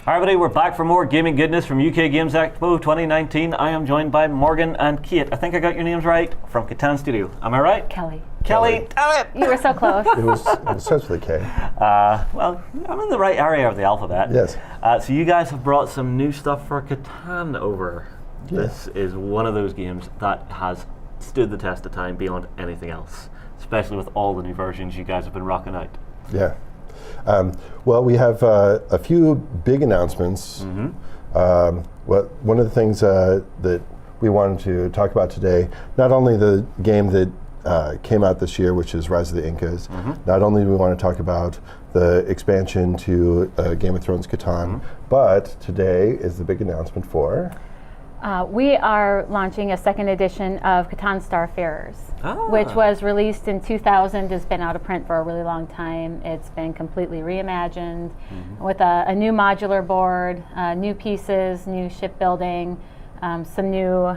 Hi everybody, we're back for more gaming goodness from UK Games Expo 2019. I am joined by Morgan and Kate. I think I got your names right, from Catan Studio. Am I right? Kelly. Kelly, damn it! You were so close. It was essentially K. Well, I'm in the right area of the alphabet. Yes. So you guys have brought some new stuff for Catan over. Yeah. This is one of those games that has stood the test of time beyond anything else, especially with all the new versions you guys have been rocking out. Yeah. Well, we have a few big announcements. One of the things that we wanted to talk about today, not only the game that came out this year, which is Rise of the Incas, not only do we want to talk about the expansion to Game of Thrones Catan, but today is the big announcement for... We are launching a second edition of Catan Starfarers, which was released in 2000. Has been out of print for a really long time. It's been completely reimagined with a new modular board, new pieces, new shipbuilding, some new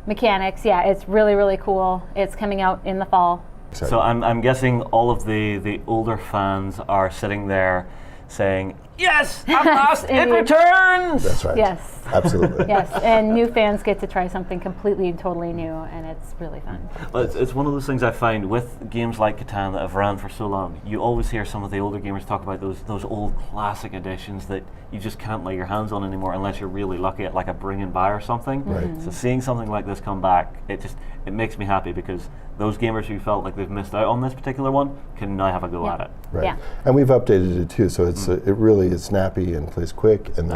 mechanics. Yeah, it's really, really cool. It's coming out in the fall. So I'm guessing all of the older fans are sitting there saying, yes, at last it returns! That's right. Yes. Absolutely. Yes, and new fans get to try something completely, totally new, and it's really fun. Well, it's one of those things I find with games like Catan that have ran for so long. You always hear some of the older gamers talk about those old classic editions that you just can't lay your hands on anymore unless you're really lucky at like a bring and buy or something. Right. So seeing something like this come back, it makes me happy because those gamers who felt like they've missed out on this particular one can now have a go at it. Right. Yeah. And we've updated it too, so it's it really is snappy and plays quick, and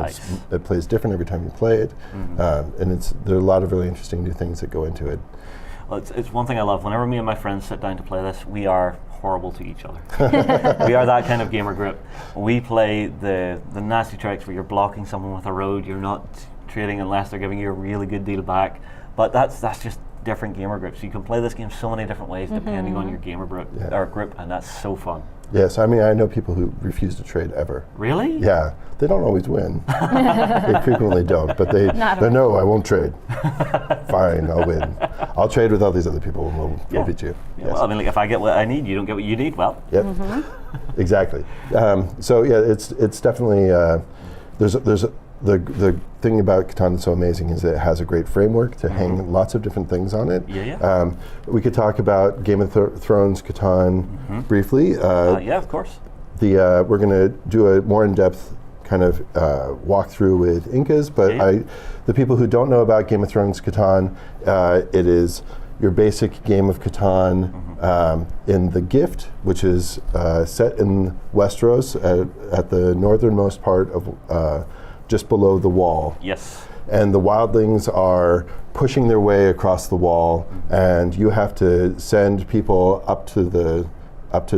it plays different every time you play it. And there are a lot of really interesting new things that go into it. Well, it's one thing I love. Whenever me and my friends sit down to play this, we are horrible to each other. We are that kind of gamer group. We play the nasty tricks where you're blocking someone with a road, you're not trading unless they're giving you a really good deal back. But that's just different gamer groups. You can play this game so many different ways depending on your gamer group, and that's so fun. Yes, I mean, I know people who refuse to trade ever. Really? Yeah, they don't always win. They frequently don't, but they no, I won't trade. Fine, I'll win. I'll trade with all these other people and we'll beat you. Yeah, Yes. well, I mean, like, if I get what I need, you don't get what you need. Well, Yep, exactly. So yeah, it's definitely the thing about Catan that's so amazing is that it has a great framework to hang lots of different things on it. Yeah. We could talk about Game of Thrones Catan briefly. Yeah, of course. We're going to do a more in-depth kind of walkthrough with Incas, but the people who don't know about Game of Thrones Catan, it is your basic game of Catan in the Gift, which is set in Westeros at the northernmost part of just below the wall. Yes. And the wildlings are pushing their way across the wall, and you have to send people up to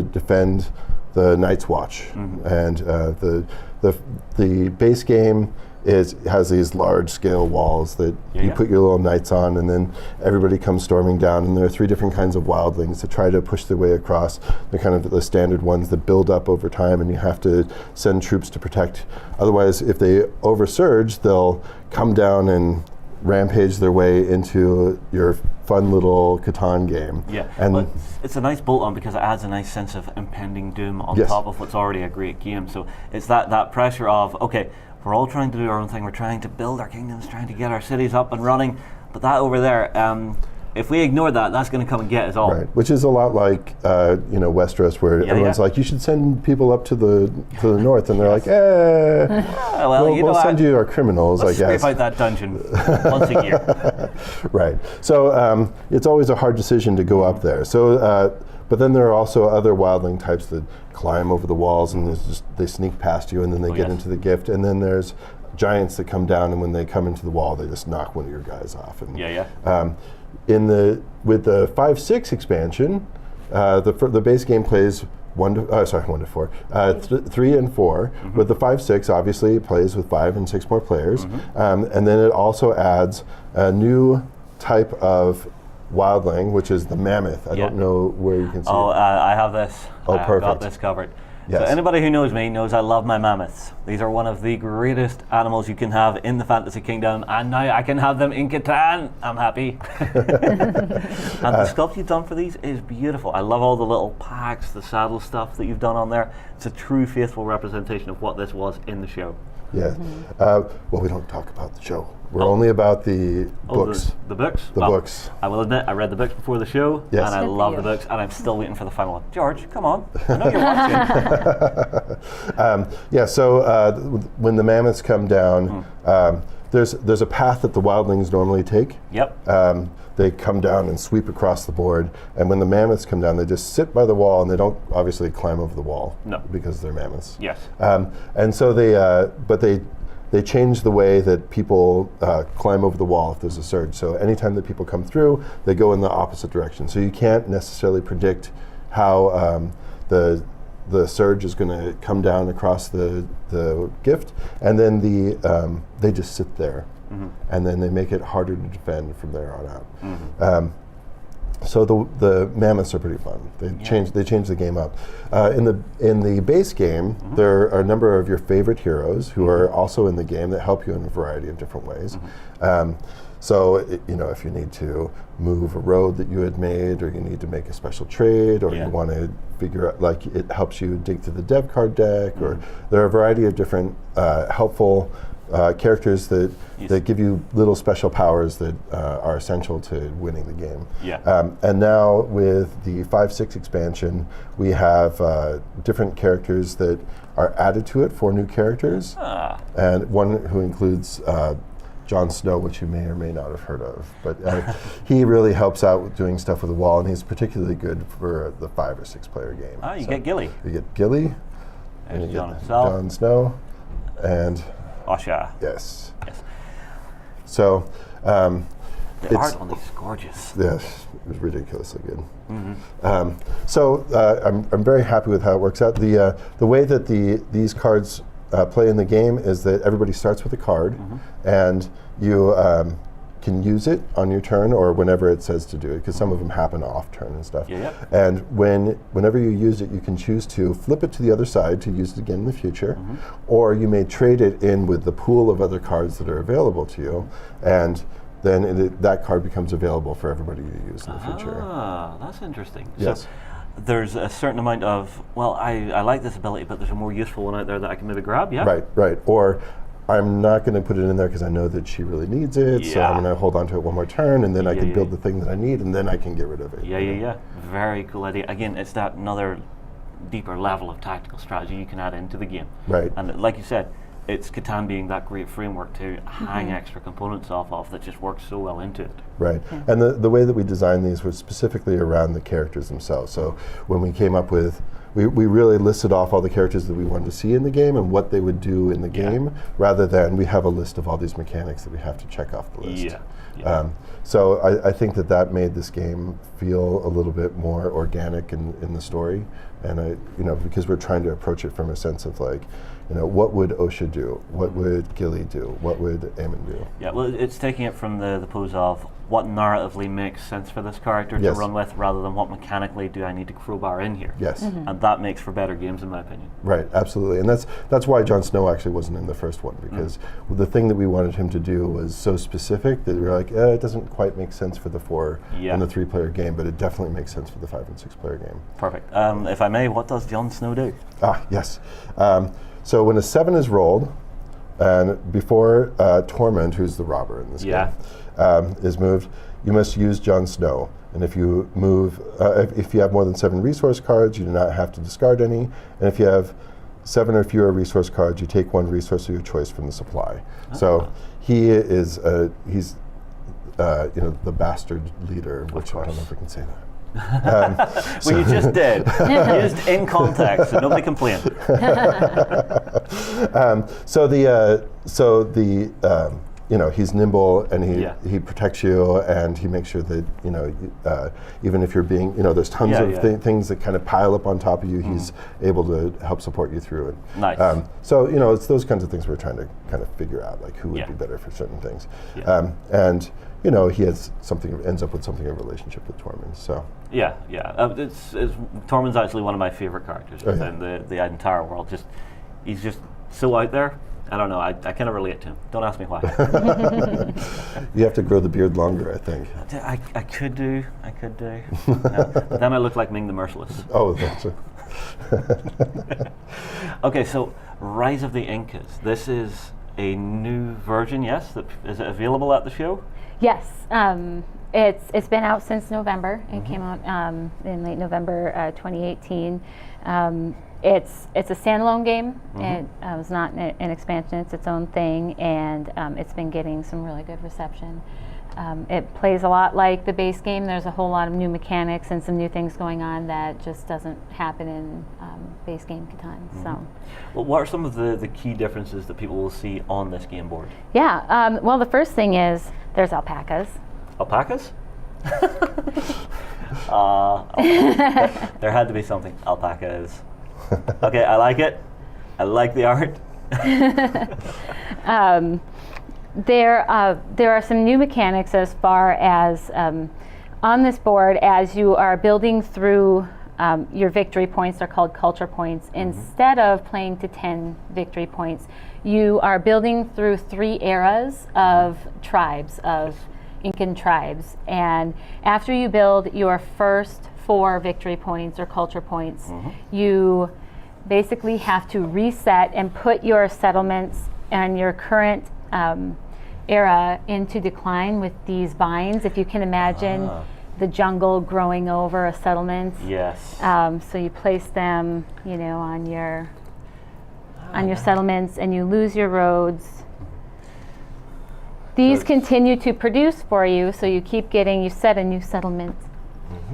defend the Night's Watch. And the base game has these large-scale walls that you put your little knights on, and then everybody comes storming down. And there are 3 different kinds of wildlings that try to push their way across. They're kind of the standard ones that build up over time, and you have to send troops to protect. Otherwise, if they oversurge, they'll come down and rampage their way into your fun little Catan game. Yeah, and well, it's a nice bolt-on because it adds a nice sense of impending doom on top of what's already a great game. So it's that pressure of, okay, we're all trying to do our own thing, we're trying to build our kingdoms, trying to get our cities up and running, but that over there, if we ignore that, that's going to come and get us all. Right, which is a lot like Westeros, where everyone's like, you should send people up to the north, and they're like, we'll send you our criminals, Let's I guess. scrape out that dungeon once a year. Right, so it's always a hard decision to go up there. So, but then there are also other wildling types that climb over the walls, and they sneak past you, and then they get into the Gift. And then there's giants that come down, and when they come into the wall, they just knock one of your guys off. And, with the 5-6 expansion, the base game plays 1 to 4, 3 and 4. With the 5-6, obviously, it plays with 5 and 6 more players, and then it also adds a new type of wildling, which is the mammoth. I don't know where you can see it. I have this. Oh, I've perfect. got this covered. Yes. So anybody who knows me knows I love my mammoths. These are one of the greatest animals you can have in the Fantasy Kingdom, and now I can have them in Catan. I'm happy. And the sculpt you've done for these is beautiful. I love all the little packs, the saddle stuff that you've done on there. It's a true faithful representation of what this was in the show. Yeah. Well, we don't talk about the show. We're only about the books. The books? The books. I will admit, I read the books before the show, Yes. and I Good for love you. the books, and I'm still waiting for the final one. George, come on. I know you're watching. Yeah, so when the mammoths come down, there's a path that the wildlings normally take. Yep. They come down and sweep across the board, and when the mammoths come down, they just sit by the wall, and they don't obviously climb over the wall. No. Because they're mammoths. Yes. And so they change the way that people climb over the wall if there's a surge. So anytime that people come through, they go in the opposite direction. So you can't necessarily predict how the surge is going to come down across the gift, and then they just sit there, and then they make it harder to defend from there on out. So the mammoths are pretty fun. They change the game up. In the base game, there are a number of your favorite heroes who are also in the game that help you in a variety of different ways. So if you need to move a road that you had made, or you need to make a special trade, or you want to figure out, like, it helps you dig through the dev card deck, or there are a variety of different helpful characters that give you little special powers that are essential to winning the game. Yeah. And now with the 5.6 expansion, we have different characters that are added to it, 4 new characters, and one who includes Jon Snow, which you may or may not have heard of, but he really helps out with doing stuff with the wall, and he's particularly good for the 5 or 6 player game. Oh, you get Gilly. You get Gilly, and you Jon get himself. Jon Snow, and Osha. yes. Yes. So The it's art on these is gorgeous. yes, it was ridiculously good. So I'm very happy with how it works out. The way that these cards play in the game is that everybody starts with a card, and you can use it on your turn or whenever it says to do it, because some of them happen off turn and stuff. Yeah. And whenever you use it, you can choose to flip it to the other side to use it again in the future, or you may trade it in with the pool of other cards that are available to you, and then that card becomes available for everybody to use in the future. Ah, that's interesting. Yes. So there's a certain amount of, well, I like this ability, but there's a more useful one out there that I can maybe grab, yeah? Right. Or I'm not going to put it in there because I know that she really needs it, so I'm going to hold on to it one more turn, and then I can build the thing that I need, and then I can get rid of it. Yeah. Very cool idea. Again, it's that another deeper level of tactical strategy you can add into the game. Right. And like you said, it's Catan being that great framework to hang extra components off of that just works so well into it. Right. And the way that we designed these was specifically around the characters themselves. So when we came up with, we really listed off all the characters that we wanted to see in the game and what they would do in the game, rather than we have a list of all these mechanics that we have to check off the list. So I think that made this game feel a little bit more organic in the story, and because we're trying to approach it from a sense of like, what would Osha do? What would Gilly do? What would Aemon do? Yeah, well, it's taking it from the pose of what narratively makes sense for this character to run with, rather than what mechanically do I need to crowbar in here. Yes. And that makes for better games, in my opinion. Right, absolutely. And that's why Jon Snow actually wasn't in the first one, because the thing that we wanted him to do was so specific that we were like, it doesn't quite make sense for the 4 and the 3-player game, but it definitely makes sense for the 5 and 6-player game. Perfect. If I may, what does Jon Snow do? Yes. So when a 7 is rolled, and before Tormund, who's the robber in this game, is moved, you must use Jon Snow. And if you move, if you have more than 7 resource cards, you do not have to discard any. And if you have 7 or fewer resource cards, you take 1 resource of your choice from the supply. So he is, he's the bastard leader, which I don't know if I can say that. Well, you just did. Used in context, so nobody complained. he's nimble and Yeah. he protects you, and he makes sure that even if you're being there's tons Yeah, of yeah. things that kind of pile up on top of you, he's able to help support you through it. Nice. So it's those kinds of things we're trying to kind of figure out, like who would Yeah. be better for certain things. Yeah. And he ends up with something of a relationship with Tormund. So Yeah. Tormund's actually one of my favorite characters within the entire world. He's just so out there. I don't know. I kind of relate to him. Don't ask me why. you have to grow the beard longer, I think. I could do. No, but then I look like Ming the Merciless. Oh, that's Okay, so Rise of the Incas. This is a new version, yes? Is it available at the show? Yes, it's been out since November. It came out in late November 2018. It's a standalone game. It was not an expansion. It's its own thing, and it's been getting some really good reception. It plays a lot like the base game. There's a whole lot of new mechanics and some new things going on that just doesn't happen in base game Catan. So, Well, what are some of the key differences that people will see on this game board? yeah. Well, the first thing is there's alpacas. Alpacas? There had to be something. Alpacas. Okay, I like it. I like the art. There are some new mechanics as far as on this board, as you are building through your victory points. They're called culture points. Instead of playing to 10 victory points, you are building through 3 eras of tribes, of Incan tribes. And after you build your first 4 victory points or culture points, you basically have to reset and put your settlements and your current era into decline with these vines. If you can imagine the jungle growing over a settlement. Yes. So you place them, on your settlements, and you lose your roads. These continue to produce for you, so you keep getting. You set a new settlement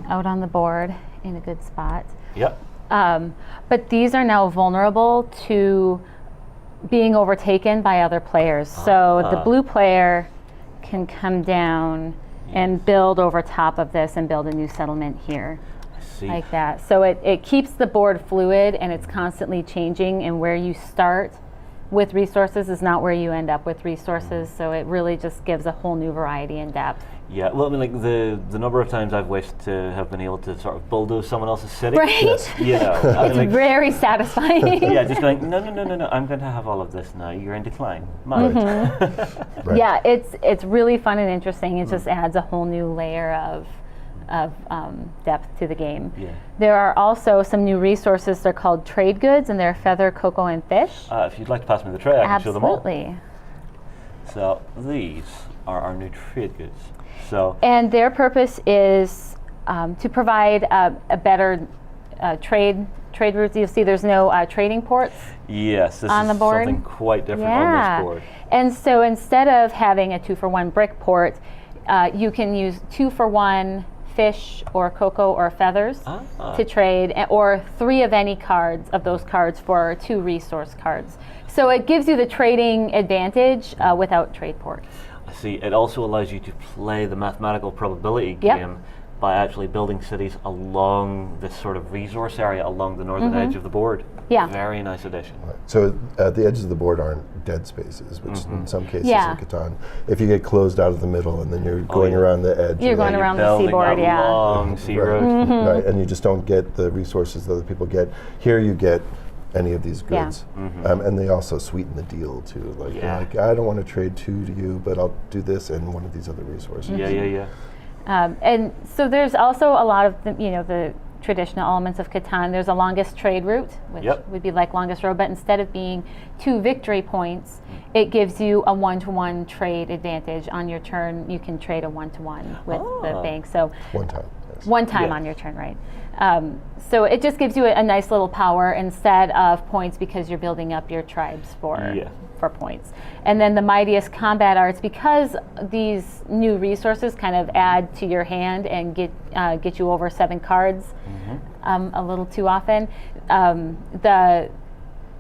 out on the board in a good spot. Yep. But these are now vulnerable to being overtaken by other players. So the blue player can come down and build over top of this and build a new settlement here. I see. Like that. So it keeps the board fluid, and it's constantly changing, and where you start with resources is not where you end up with resources. So it really just gives a whole new variety and depth. Yeah, well, I mean, like the number of times I've wished to have been able to sort of bulldoze someone else's city. Right? I mean, It's very satisfying. yeah, just going, no, I'm going to have all of this now. You're in decline. Mine. Right. Yeah, it's really fun and interesting. It just adds a whole new layer of depth to the game. Yeah. There are also some new resources. They're called trade goods, and they're feather, cocoa, and fish. If you'd like to pass me the tray, I can show them all. Absolutely. So these are our new trade goods. So And their purpose is to provide a better trade routes. You'll see there's no trading ports. yes, this on is the board? something quite different on this board. And so instead of having a 2-for-1 brick port, you can use 2-for-1 fish or cocoa or feathers to trade, or 3 of any cards of those cards for 2 resource cards. So it gives you the trading advantage without trade ports. I see. It also allows you to play the mathematical probability Yep. game by actually building cities along this sort of resource area along the northern edge of the board. Yeah. Very nice addition. So the edges of the board aren't dead spaces, which in some cases Yeah. in Catan, if you get closed out of the middle and then you're going yeah. around the edge, You're going You're around the building seaboard, that yeah. long sea right, road. right, and you just don't get the resources that other people get. Here you get any of these Yeah. goods, and they also sweeten the deal too. Like, you're Yeah. like, I don't want to trade 2 to you, but I'll do this and one of these other resources. Yeah. And so there's also a lot of the traditional elements of Catan. There's a longest trade route, which Yep. would be like longest road, but instead of being 2 victory points, it gives you a 1-to-1 trade advantage on your turn. You can trade a 1-to-1 with the bank. So One time. Yes. one time Yeah. on your turn, right? So it just gives you a nice little power instead of points, because you're building up your tribes for points. And then the mightiest combat arts, because these new resources kind of add to your hand and get you over 7 cards a little too often.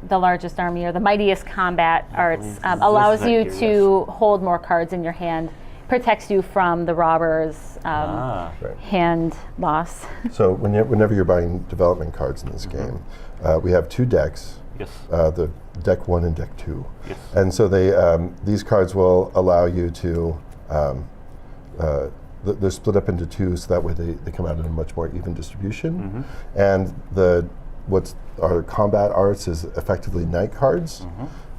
the largest army or the mightiest combat arts this allows is you it to here, hold more cards in your hand, protects you from the robber's Right. hand loss. So whenever you're buying development cards in this game, we have 2 decks. Yes. The deck 1 and deck 2. Yes. And so these cards will allow you to, they're split up into 2, so that way they come out in a much more even distribution. And what's our combat arts is effectively knight cards,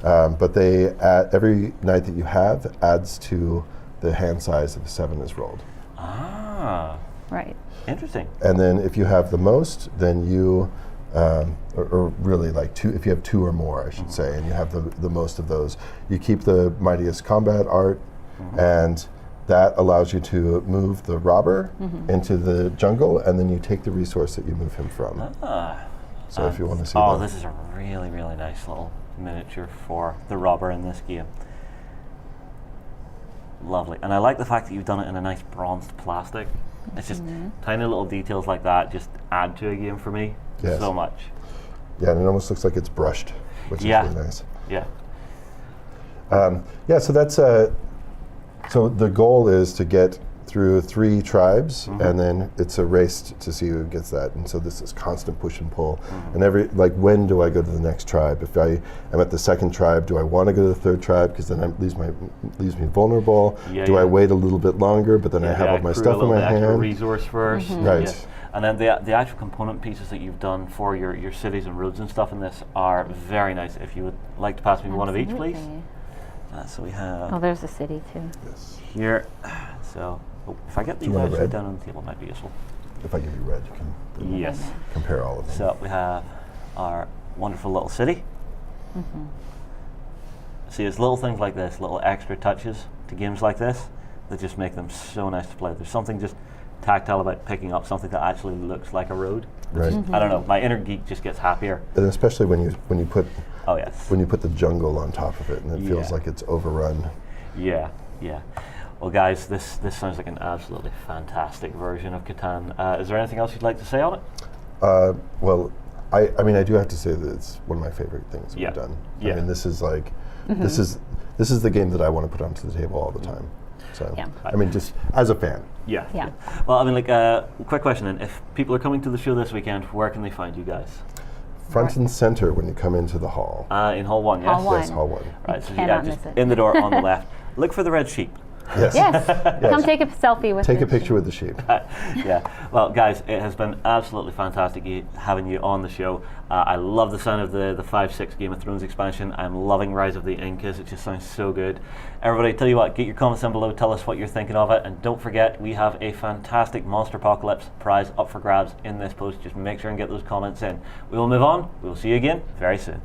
but they add, every knight that you have adds to the hand size if a 7 is rolled. Ah. Right. Interesting. And then if you have the most, then you, or really like 2, if you have 2 or more, I should say, and you have the most of those, you keep the mightiest combat art, and that allows you to move the robber into the jungle, and then you take the resource that you move him from. So if you want to see that. This is a really, really nice little miniature for the robber in this game. Lovely. And I like the fact that you've done it in a nice bronzed plastic. It's just tiny little details like that just add to a game for me so much. Yeah, and it almost looks like it's brushed, which is really nice. Yeah. So that's so the goal is to get through 3 tribes, and then it's a race to see who gets that. And so this is constant push and pull. And when do I go to the next tribe? If I am at the 2nd tribe, do I want to go to the 3rd tribe because then it leaves me vulnerable? Do I wait a little bit longer, but then I have all my stuff in my hand? Resource first. Right. Yeah. And then the actual component pieces that you've done for your cities and roads and stuff in this are very nice. If you would like to pass me one of each, please. So we have. Oh, there's a city too. Yes. Here. So if I get these actually down on the table, it might be useful. If I give you red, you can compare all of them. So we have our wonderful little city. See, it's little things like this, little extra touches to games like this that just make them so nice to play. There's something just tactile about picking up something that actually looks like a road. Right. I don't know. My inner geek just gets happier. And especially when you put when you put the jungle on top of it, and it feels like it's overrun. Yeah. Well, guys, this sounds like an absolutely fantastic version of Catan. Is there anything else you'd like to say on it? Well, I mean, I do have to say that it's one of my favorite things we've done. Yeah. I mean, this is like, this is the game that I want to put onto the table all the time. So, I mean, just as a fan. Yeah. Well, I mean, quick question then. If people are coming to the show this weekend, where can they find you guys? Front and center when you come into the hall. In Hall 1, yes? Hall 1. Yes, Hall 1. Right, so cannot just miss it. in the door on the left. Look for the red sheep. Yes. Yes. Come take a selfie with Take me. a picture with the sheep. Yeah. Well, guys, it has been absolutely fantastic having you on the show. I love the sound of the 5/6 Game of Thrones expansion. I'm loving Rise of the Incas. It just sounds so good. Everybody, tell you what, get your comments down below. Tell us what you're thinking of it. And don't forget, we have a fantastic Monster Apocalypse prize up for grabs in this post. Just make sure and get those comments in. We will move on. We will see you again very soon.